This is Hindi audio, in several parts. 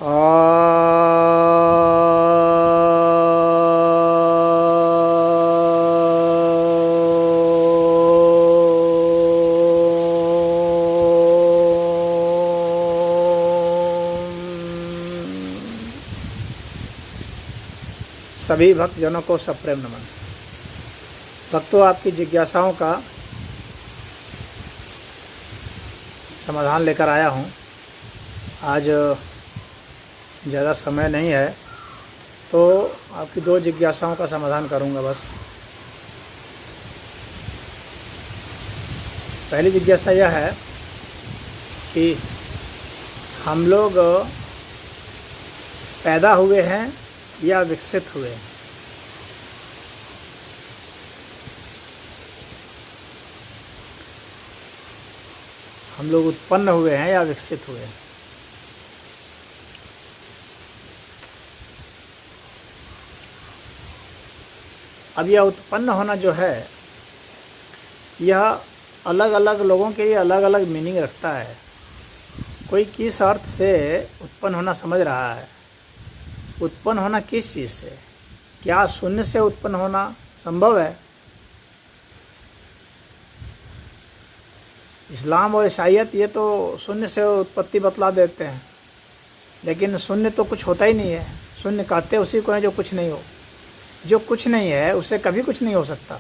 सभी भक्तजनों को सप्रेम नमन। भक्तों, आपकी जिज्ञासाओं का समाधान लेकर आया हूँ। आज ज़्यादा समय नहीं है तो आपकी 2 जिज्ञासाओं का समाधान करूँगा बस। पहली जिज्ञासा यह है कि हम लोग पैदा हुए हैं या विकसित हुए हैं। हम लोग उत्पन्न हुए हैं या विकसित हुए हैं। अब यह उत्पन्न होना जो है, यह अलग अलग लोगों के लिए अलग अलग मीनिंग रखता है। कोई किस अर्थ से उत्पन्न होना समझ रहा है। उत्पन्न होना किस चीज़ से? क्या शून्य से उत्पन्न होना संभव है? इस्लाम और ईसाईयत ये तो शून्य से उत्पत्ति बतला देते हैं, लेकिन शून्य तो कुछ होता ही नहीं है। शून्य कहते उसी को है जो कुछ नहीं हो। जो कुछ नहीं है उससे कभी कुछ नहीं हो सकता।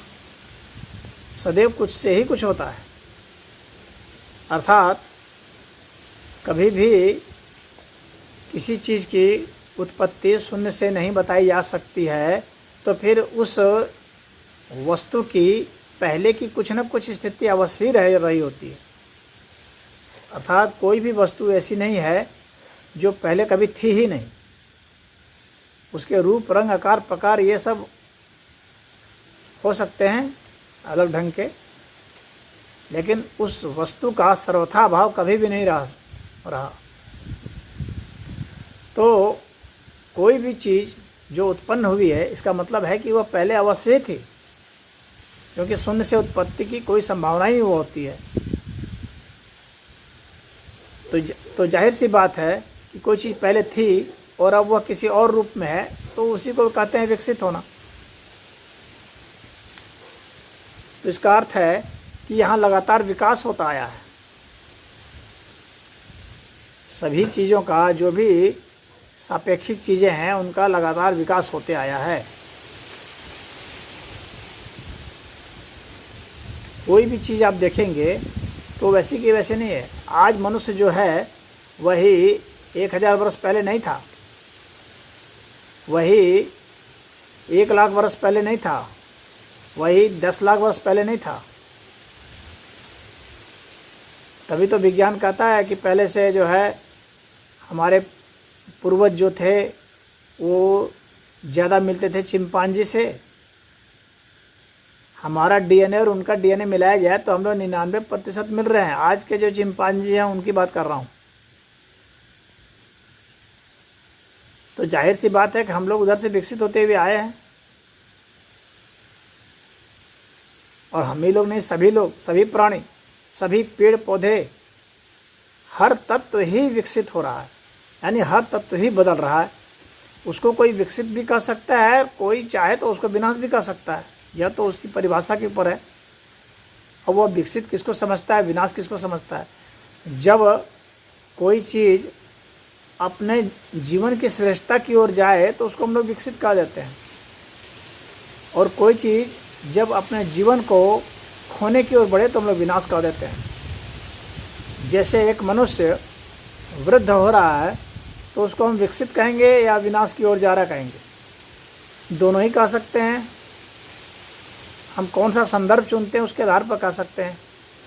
सदैव कुछ से ही कुछ होता है। अर्थात कभी भी किसी चीज़ की उत्पत्ति शून्य से नहीं बताई जा सकती है, तो फिर उस वस्तु की पहले की कुछ न कुछ स्थिति अवश्य ही रह रही होती है। अर्थात कोई भी वस्तु ऐसी नहीं है जो पहले कभी थी ही नहीं। उसके रूप, रंग, आकार, प्रकार ये सब हो सकते हैं अलग ढंग के, लेकिन उस वस्तु का सर्वथा भाव कभी भी नहीं रहा। तो कोई भी चीज़ जो उत्पन्न हुई है, इसका मतलब है कि वह पहले अवश्य थी, क्योंकि शून्य से उत्पत्ति की कोई संभावना ही वो होती है। तो जाहिर सी बात है कि कोई चीज़ पहले थी और अब वह किसी और रूप में है, तो उसी को कहते हैं विकसित होना। तो इसका अर्थ है कि यहाँ लगातार विकास होता आया है। सभी चीज़ों का, जो भी सापेक्षिक चीज़ें हैं, उनका लगातार विकास होते आया है। कोई भी चीज़ आप देखेंगे तो वैसी की वैसे नहीं है। आज मनुष्य जो है वही 1000 वर्ष पहले नहीं था, वही 1 लाख वर्ष पहले नहीं था, वही 10 लाख वर्ष पहले नहीं था। तभी तो विज्ञान कहता है कि पहले से जो है हमारे पूर्वज जो थे वो ज़्यादा मिलते थे चिंपांजी से। हमारा डीएनए और उनका डीएनए मिलाया जाए तो हम लोग 99% मिल रहे हैं। आज के जो चिंपांजी हैं उनकी बात कर रहा हूँ। तो जाहिर सी बात है कि हम लोग उधर से विकसित होते हुए आए हैं। और हम ही लोग नहीं, सभी लोग, सभी प्राणी, सभी पेड़ पौधे, हर तत्व ही विकसित हो रहा है। यानी हर तत्व ही बदल रहा है। उसको कोई विकसित भी कर सकता है, कोई चाहे तो उसको विनाश भी कर सकता है। यह तो उसकी परिभाषा के ऊपर है। और वह विकसित किसको समझता है, विनाश किसको समझता है। जब कोई चीज़ अपने जीवन की श्रेष्ठता की ओर जाए तो उसको हम लोग विकसित कर देते हैं। और कोई चीज़ जब अपने जीवन को खोने की ओर बढ़े तो हम लोग विनाश कर देते हैं। जैसे एक मनुष्य वृद्ध हो रहा है तो उसको हम विकसित कहेंगे या विनाश की ओर जा रहा कहेंगे? दोनों ही कह सकते हैं। हम कौन सा संदर्भ चुनते हैं उसके आधार पर कह सकते हैं।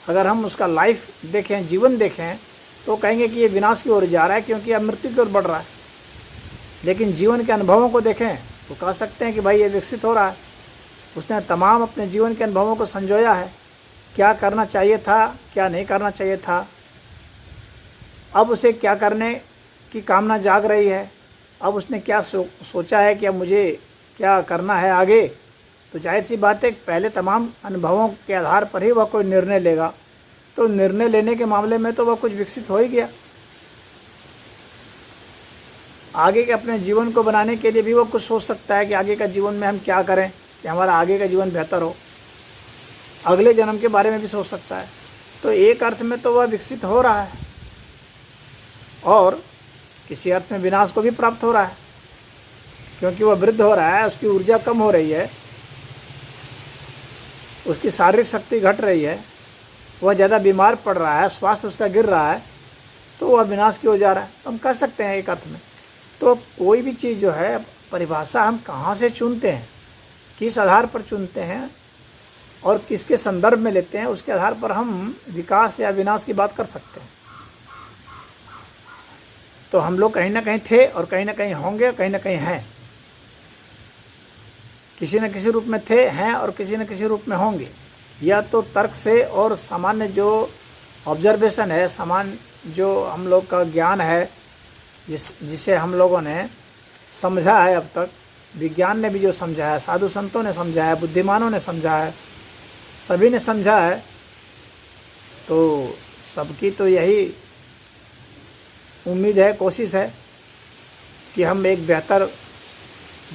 अगर हम उसका लाइफ देखें, जीवन देखें, तो कहेंगे कि ये विनाश की ओर जा रहा है क्योंकि अब मृत्यु की ओर बढ़ रहा है। लेकिन जीवन के अनुभवों को देखें तो कह सकते हैं कि भाई ये विकसित हो रहा है। उसने तमाम अपने जीवन के अनुभवों को संजोया है। क्या करना चाहिए था, क्या नहीं करना चाहिए था, अब उसे क्या करने की कामना जाग रही है, अब उसने क्या सोचा है कि अब मुझे क्या करना है आगे। तो जाहिर सी बात है पहले तमाम अनुभवों के आधार पर ही वह कोई निर्णय लेगा। तो निर्णय लेने के मामले में तो वह कुछ विकसित हो ही गया। आगे के अपने जीवन को बनाने के लिए भी वो कुछ सोच सकता है कि आगे का जीवन में हम क्या करें कि हमारा आगे का जीवन बेहतर हो। अगले जन्म के बारे में भी सोच सकता है। तो एक अर्थ में तो वह विकसित हो रहा है और किसी अर्थ में विनाश को भी प्राप्त हो रहा है, क्योंकि वह वृद्ध हो रहा है, उसकी ऊर्जा कम हो रही है, उसकी शारीरिक शक्ति घट रही है, वह ज़्यादा बीमार पड़ रहा है, स्वास्थ्य उसका गिर रहा है, तो वह विनाश की ओर जा रहा है। तो हम कह सकते हैं एक अर्थ में। तो कोई भी चीज़ जो है, परिभाषा हम कहाँ से चुनते हैं, किस आधार पर चुनते हैं और किसके संदर्भ में लेते हैं, उसके आधार पर हम विकास या विनाश की बात कर सकते हैं। तो हम लोग कहीं ना कहीं थे और कहीं ना कहीं होंगे, कहीं ना कहीं हैं, किसी न किसी रूप में थे, हैं और किसी न किसी रूप में होंगे। या तो तर्क से और सामान्य जो ऑब्जर्वेशन है, सामान्य जो हम लोग का ज्ञान है, जिसे हम लोगों ने समझा है, अब तक विज्ञान ने भी जो समझा है, साधु संतों ने समझा है, बुद्धिमानों ने समझा है, सभी ने समझा है। तो सबकी तो यही उम्मीद है, कोशिश है कि हम एक बेहतर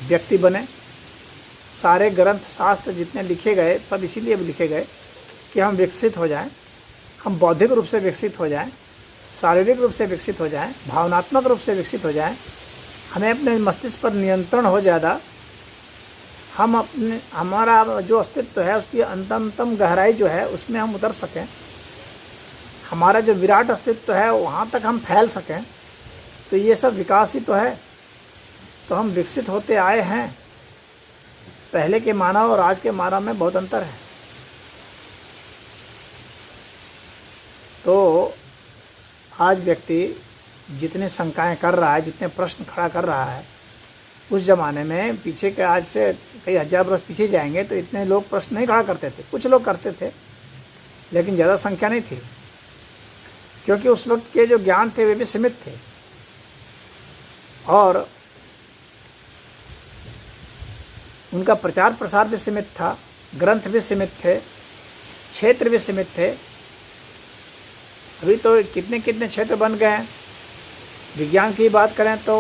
व्यक्ति बने। सारे ग्रंथ शास्त्र जितने लिखे गए सब इसीलिए लिखे गए कि हम विकसित हो जाएं, हम बौद्धिक रूप से विकसित हो जाएं, शारीरिक रूप से विकसित हो जाएं, भावनात्मक रूप से विकसित हो जाएं, हमें अपने मस्तिष्क पर नियंत्रण हो ज़्यादा, हम अपने हमारा जो अस्तित्व है उसकी अंतमतम गहराई जो है उसमें हम उतर सकें, हमारा जो विराट अस्तित्व है वहाँ तक हम फैल सकें। तो ये सब विकास ही तो है। तो हम विकसित होते आए हैं। पहले के मानव और आज के मानव में बहुत अंतर है। तो आज व्यक्ति जितने शंकाएं कर रहा है, जितने प्रश्न खड़ा कर रहा है, उस ज़माने में पीछे के, आज से कई हज़ार वर्ष पीछे जाएंगे तो इतने लोग प्रश्न नहीं खड़ा करते थे। कुछ लोग करते थे लेकिन ज़्यादा संख्या नहीं थी, क्योंकि उस वक्त के जो ज्ञान थे वे भी सीमित थे और उनका प्रचार प्रसार भी सीमित था, ग्रंथ भी सीमित थे, क्षेत्र भी सीमित थे। अभी तो कितने कितने क्षेत्र बन गए हैं। विज्ञान की बात करें तो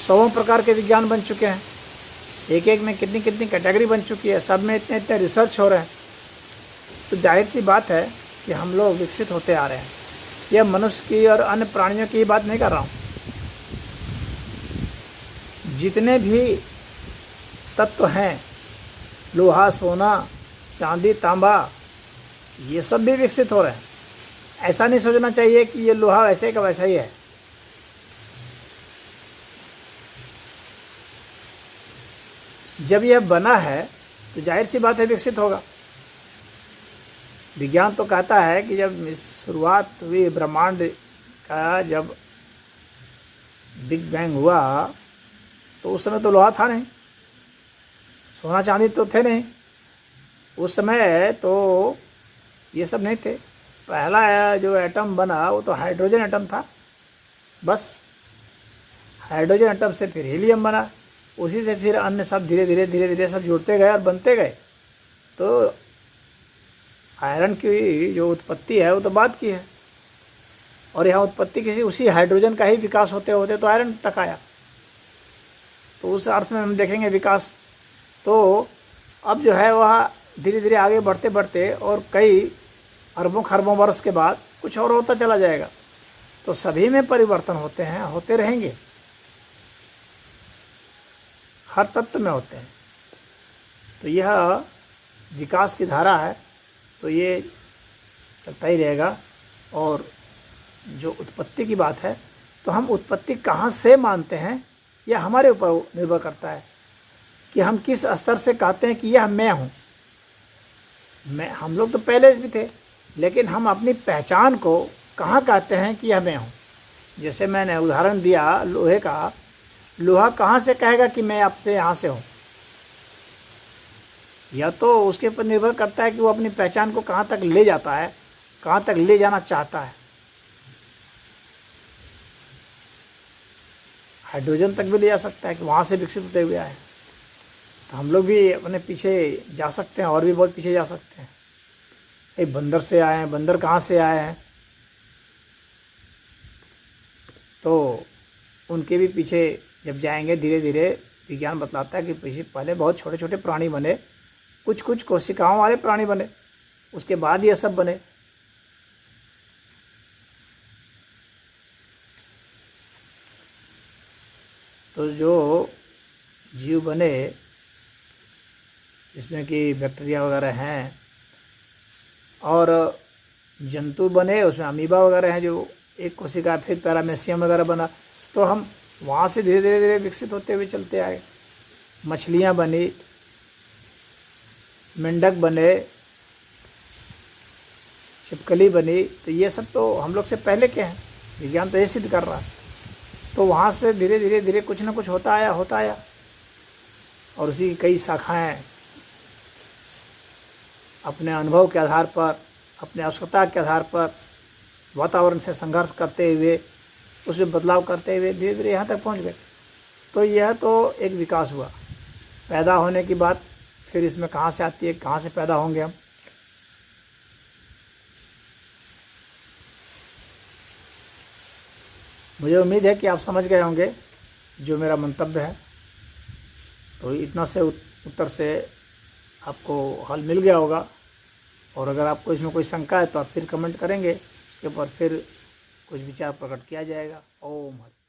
100 प्रकार के विज्ञान बन चुके हैं, एक एक में कितनी कितनी कैटेगरी बन चुकी है, सब में इतने इतने रिसर्च हो रहे हैं। तो जाहिर सी बात है कि हम लोग विकसित होते आ रहे हैं। यह मनुष्य की और अन्य प्राणियों की बात नहीं कर रहा हूँ। जितने भी तत्व हैं, लोहा, सोना, चांदी, तांबा, ये सब भी विकसित हो रहे हैं। ऐसा नहीं सोचना चाहिए कि ये लोहा वैसे का वैसा ही है। जब यह बना है तो जाहिर सी बात है विकसित होगा। विज्ञान तो कहता है कि जब शुरुआत हुई ब्रह्मांड का, जब बिग बैंग हुआ तो उस समय तो लोहा था नहीं, सोना चांदी तो थे नहीं, उस समय तो ये सब नहीं थे। पहला जो एटम बना वो तो हाइड्रोजन एटम था, बस। हाइड्रोजन एटम से फिर हीलियम बना, उसी से फिर अन्य सब धीरे धीरे सब जुड़ते गए और बनते गए। तो आयरन की जो उत्पत्ति है वो तो बाद की है, और यहाँ उत्पत्ति किसी उसी हाइड्रोजन का ही विकास होते होते तो आयरन तक आया। तो उस अर्थ में हम देखेंगे विकास। तो अब जो है वह धीरे धीरे आगे बढ़ते बढ़ते और कई अरबों खरबों वर्ष के बाद कुछ और होता चला जाएगा। तो सभी में परिवर्तन होते हैं, होते रहेंगे, हर तत्व में होते हैं। तो यह विकास की धारा है, तो ये चलता ही रहेगा। और जो उत्पत्ति की बात है, तो हम उत्पत्ति कहाँ से मानते हैं यह हमारे ऊपर निर्भर करता है कि हम किस स्तर से कहते हैं कि यह मैं हूँ। हम लोग तो पहले भी थे, लेकिन हम अपनी पहचान को कहाँ कहते हैं कि यह मैं हूँ। जैसे मैंने उदाहरण दिया लोहे का, लोहा कहाँ से कहेगा कि मैं आपसे यहाँ से हूँ। या तो उसके ऊपर निर्भर करता है कि वो अपनी पहचान को कहाँ तक ले जाता है, कहाँ तक ले जाना चाहता है। हाइड्रोजन तक भी ले जा सकता है कि वहाँ से विकसित होते हुए आए। तो हम लोग भी अपने पीछे जा सकते हैं और भी बहुत पीछे जा सकते हैं। एक बंदर से आए हैं, बंदर कहाँ से आए हैं, तो उनके भी पीछे जब जाएंगे धीरे धीरे विज्ञान बतलाता है कि पहले बहुत छोटे छोटे प्राणी बने, कुछ कुछ कोशिकाओं वाले प्राणी बने, उसके बाद ये सब बने। तो जो जीव बने जिसमें कि बैक्टीरिया वगैरह हैं और जंतु बने, उसमें अमीबा वगैरह हैं जो एक कोशिका, फिर पैरामेसियम वगैरह बना, तो हम वहाँ से धीरे धीरे धीरे विकसित होते हुए चलते आए। मछलियाँ बनी, मेंढक बने, छिपकली बनी, तो ये सब तो हम लोग से पहले के हैं, विज्ञान तो ये सिद्ध कर रहा है। तो वहाँ से धीरे धीरे धीरे कुछ ना कुछ होता आया और उसी की कई शाखाएं अपने अनुभव के आधार पर, अपने आवश्यकता के आधार पर वातावरण से संघर्ष करते हुए, उसमें बदलाव करते हुए धीरे धीरे यहाँ तक पहुँच गए। तो यह तो एक विकास हुआ। पैदा होने की बात फिर इसमें कहाँ से आती है, कहाँ से पैदा होंगे हम? मुझे उम्मीद है कि आप समझ गए होंगे जो मेरा मंतव्य है। तो इतना से उत्तर से आपको हल मिल गया होगा, और अगर आपको इसमें कोई शंका है तो आप फिर कमेंट करेंगे, उसके ऊपर फिर कुछ विचार प्रकट किया जाएगा। ओम हरि।